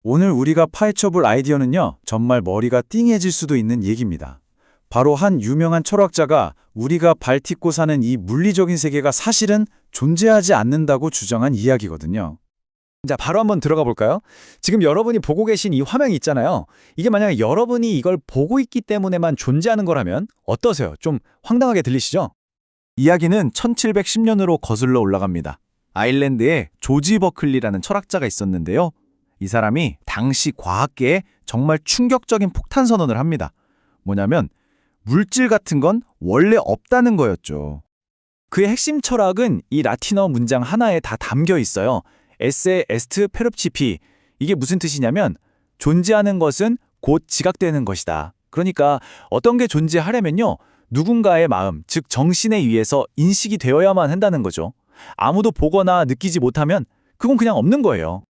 오늘 우리가 파헤쳐볼 아이디어는요, 정말 머리가 띵해질 수도 있는 얘기입니다. 바로 한 유명한 철학자가 우리가 발딛고 사는 이 물리적인 세계가 사실은 존재하지 않는다고 주장한 이야기거든요. 자, 바로 한번 들어가 볼까요? 지금 여러분이 보고 계신 이 화면이 있잖아요. 이게 만약에 여러분이 이걸 보고 있기 때문에만 존재하는 거라면 어떠세요? 좀 황당하게 들리시죠? 이야기는 1710년으로 거슬러 올라갑니다. 아일랜드에 조지 버클리라는 철학자가 있었는데요. 이 사람이 당시 과학계에 정말 충격적인 폭탄 선언을 합니다. 뭐냐면 물질 같은 건 원래 없다는 거였죠. 그의 핵심 철학은 이 라틴어 문장 하나에 다 담겨 있어요. 에세 에스트 페르치피. 이게 무슨 뜻이냐면 존재하는 것은 곧 지각되는 것이다. 그러니까 어떤 게 존재하려면요, 누군가의 마음, 즉 정신에 의해서 인식이 되어야만 한다는 거죠. 아무도 보거나 느끼지 못하면 그건 그냥 없는 거예요.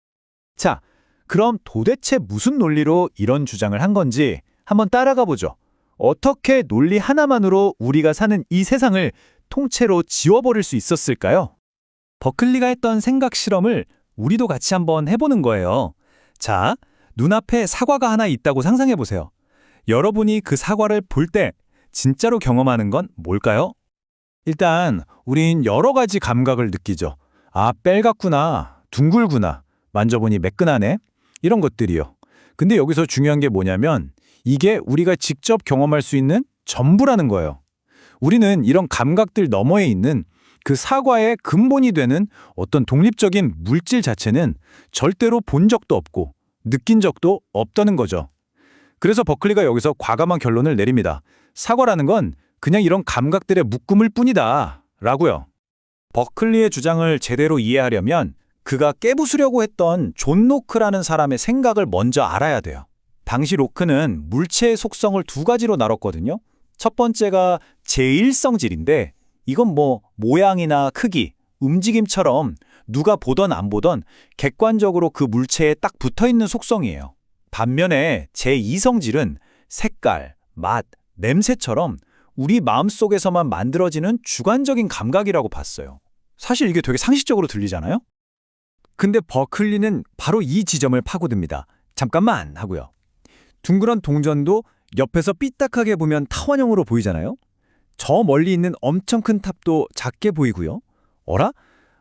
자, 그럼 도대체 무슨 논리로 이런 주장을 한 건지 한번 따라가 보죠. 어떻게 논리 하나만으로 우리가 사는 이 세상을 통째로 지워버릴 수 있었을까요? 버클리가 했던 생각 실험을 우리도 같이 한번 해보는 거예요. 자, 눈앞에 사과가 하나 있다고 상상해 보세요. 여러분이 그 사과를 볼 때 진짜로 경험하는 건 뭘까요? 일단 우린 여러 가지 감각을 느끼죠. 아, 빨갛구나, 둥글구나, 만져보니 매끈하네, 이런 것들이요. 근데 여기서 중요한 게 뭐냐면 이게 우리가 직접 경험할 수 있는 전부라는 거예요. 우리는 이런 감각들 너머에 있는 그 사과의 근본이 되는 어떤 독립적인 물질 자체는 절대로 본 적도 없고 느낀 적도 없다는 거죠. 그래서 버클리가 여기서 과감한 결론을 내립니다. 사과라는 건 그냥 이런 감각들의 묶음일 뿐이다 라고요. 버클리의 주장을 제대로 이해하려면 그가 깨부수려고 했던 존 로크라는 사람의 생각을 먼저 알아야 돼요. 당시 로크는 물체의 속성을 두 가지로 나눴거든요. 첫 번째가 제1성질인데 이건 뭐 모양이나 크기, 움직임처럼 누가 보던 안 보던 객관적으로 그 물체에 딱 붙어있는 속성이에요. 반면에 제2성질은 색깔, 맛, 냄새처럼 우리 마음속에서만 만들어지는 주관적인 감각이라고 봤어요. 사실 이게 되게 상식적으로 들리잖아요? 근데 버클리는 바로 이 지점을 파고듭니다. 잠깐만 하고요. 둥그런 동전도 옆에서 삐딱하게 보면 타원형으로 보이잖아요? 저 멀리 있는 엄청 큰 탑도 작게 보이고요. 어라?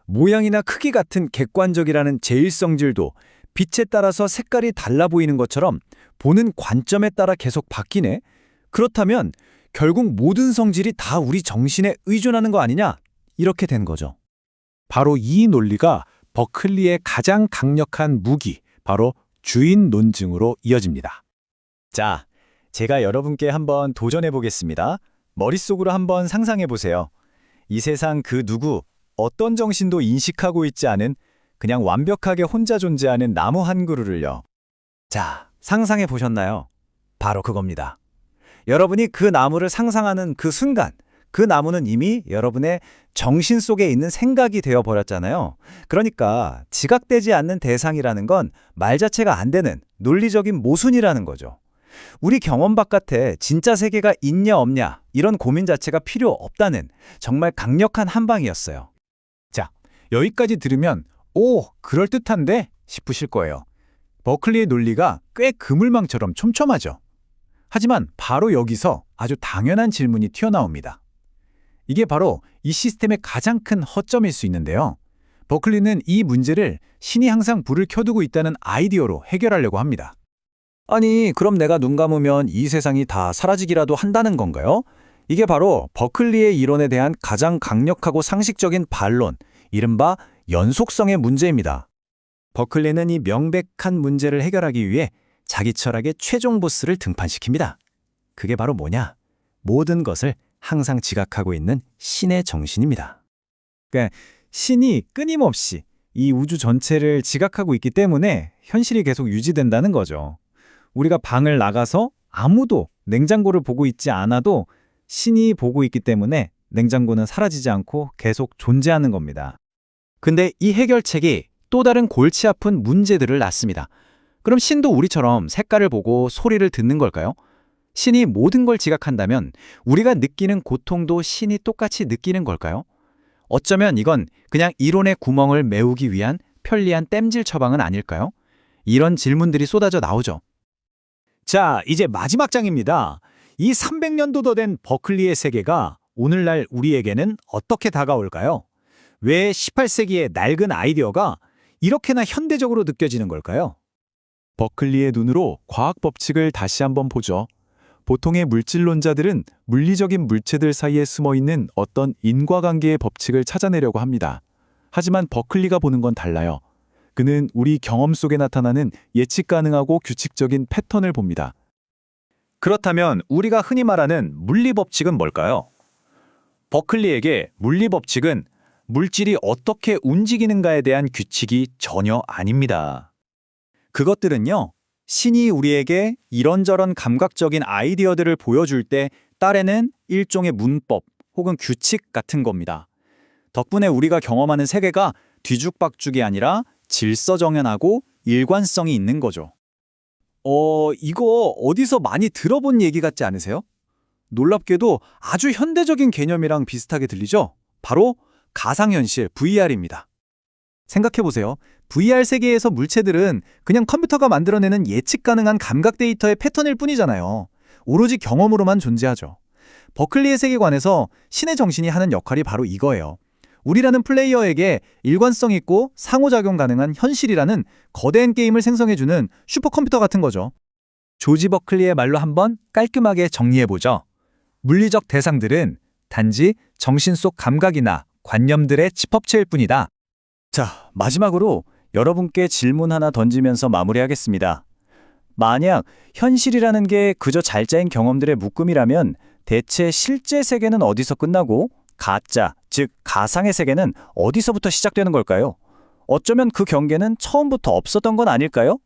모양이나 크기 같은 객관적이라는 제1성질도 빛에 따라서 색깔이 달라 보이는 것처럼 보는 관점에 따라 계속 바뀌네? 그렇다면 결국 모든 성질이 다 우리 정신에 의존하는 거 아니냐? 이렇게 된 거죠. 바로 이 논리가 버클리의 가장 강력한 무기, 바로 주인 논증으로 이어집니다. 자, 제가 여러분께 한번 도전해 보겠습니다. 머릿속으로 한번 상상해 보세요. 이 세상 그 누구, 어떤 정신도 인식하고 있지 않은 그냥 완벽하게 혼자 존재하는 나무 한 그루를요. 자, 상상해 보셨나요? 바로 그겁니다. 여러분이 그 나무를 상상하는 그 순간, 그 나무는 이미 여러분의 정신 속에 있는 생각이 되어버렸잖아요. 그러니까 지각되지 않는 대상이라는 건 말 자체가 안 되는 논리적인 모순이라는 거죠. 우리 경험 바깥에 진짜 세계가 있냐 없냐 이런 고민 자체가 필요 없다는 정말 강력한 한방이었어요. 자, 여기까지 들으면 오, 그럴듯한데 싶으실 거예요. 버클리의 논리가 꽤 그물망처럼 촘촘하죠. 하지만 바로 여기서 아주 당연한 질문이 튀어나옵니다. 이게 바로 이 시스템의 가장 큰 허점일 수 있는데요. 버클리는 이 문제를 신이 항상 불을 켜두고 있다는 아이디어로 해결하려고 합니다. 아니, 그럼 내가 눈 감으면 이 세상이 다 사라지기라도 한다는 건가요? 이게 바로 버클리의 이론에 대한 가장 강력하고 상식적인 반론, 이른바 연속성의 문제입니다. 버클리는 이 명백한 문제를 해결하기 위해 자기 철학의 최종 보스를 등판시킵니다. 그게 바로 뭐냐? 모든 것을 항상 지각하고 있는 신의 정신입니다. 그러니까 신이 끊임없이 이 우주 전체를 지각하고 있기 때문에 현실이 계속 유지된다는 거죠. 우리가 방을 나가서 아무도 냉장고를 보고 있지 않아도 신이 보고 있기 때문에 냉장고는 사라지지 않고 계속 존재하는 겁니다. 근데 이 해결책이 또 다른 골치 아픈 문제들을 낳습니다. 그럼 신도 우리처럼 색깔을 보고 소리를 듣는 걸까요? 신이 모든 걸 지각한다면 우리가 느끼는 고통도 신이 똑같이 느끼는 걸까요? 어쩌면 이건 그냥 이론의 구멍을 메우기 위한 편리한 땜질 처방은 아닐까요? 이런 질문들이 쏟아져 나오죠. 자, 이제 마지막 장입니다. 이 300년도 더 된 버클리의 세계가 오늘날 우리에게는 어떻게 다가올까요? 왜 18세기의 낡은 아이디어가 이렇게나 현대적으로 느껴지는 걸까요? 버클리의 눈으로 과학 법칙을 다시 한번 보죠. 보통의 물질론자들은 물리적인 물체들 사이에 숨어 있는 어떤 인과관계의 법칙을 찾아내려고 합니다. 하지만 버클리가 보는 건 달라요. 그는 우리 경험 속에 나타나는 예측 가능하고 규칙적인 패턴을 봅니다. 그렇다면 우리가 흔히 말하는 물리 법칙은 뭘까요? 버클리에게 물리 법칙은 물질이 어떻게 움직이는가에 대한 규칙이 전혀 아닙니다. 그것들은요, 신이 우리에게 이런저런 감각적인 아이디어들을 보여줄 때 따르는 일종의 문법 혹은 규칙 같은 겁니다. 덕분에 우리가 경험하는 세계가 뒤죽박죽이 아니라 질서정연하고 일관성이 있는 거죠. 이거 어디서 많이 들어본 얘기 같지 않으세요? 놀랍게도 아주 현대적인 개념이랑 비슷하게 들리죠? 바로 가상현실 VR입니다. 생각해보세요. VR 세계에서 물체들은 그냥 컴퓨터가 만들어내는 예측 가능한 감각 데이터의 패턴일 뿐이잖아요. 오로지 경험으로만 존재하죠. 버클리의 세계관에서 신의 정신이 하는 역할이 바로 이거예요. 우리라는 플레이어에게 일관성 있고 상호작용 가능한 현실이라는 거대한 게임을 생성해주는 슈퍼컴퓨터 같은 거죠. 조지 버클리의 말로 한번 깔끔하게 정리해보죠. 물리적 대상들은 단지 정신 속 감각이나 관념들의 집합체일 뿐이다. 자, 마지막으로 여러분께 질문 하나 던지면서 마무리하겠습니다. 만약 현실이라는 게 그저 잘 짜인 경험들의 묶음이라면 대체 실제 세계는 어디서 끝나고 가짜, 즉 가상의 세계는 어디서부터 시작되는 걸까요? 어쩌면 그 경계는 처음부터 없었던 건 아닐까요?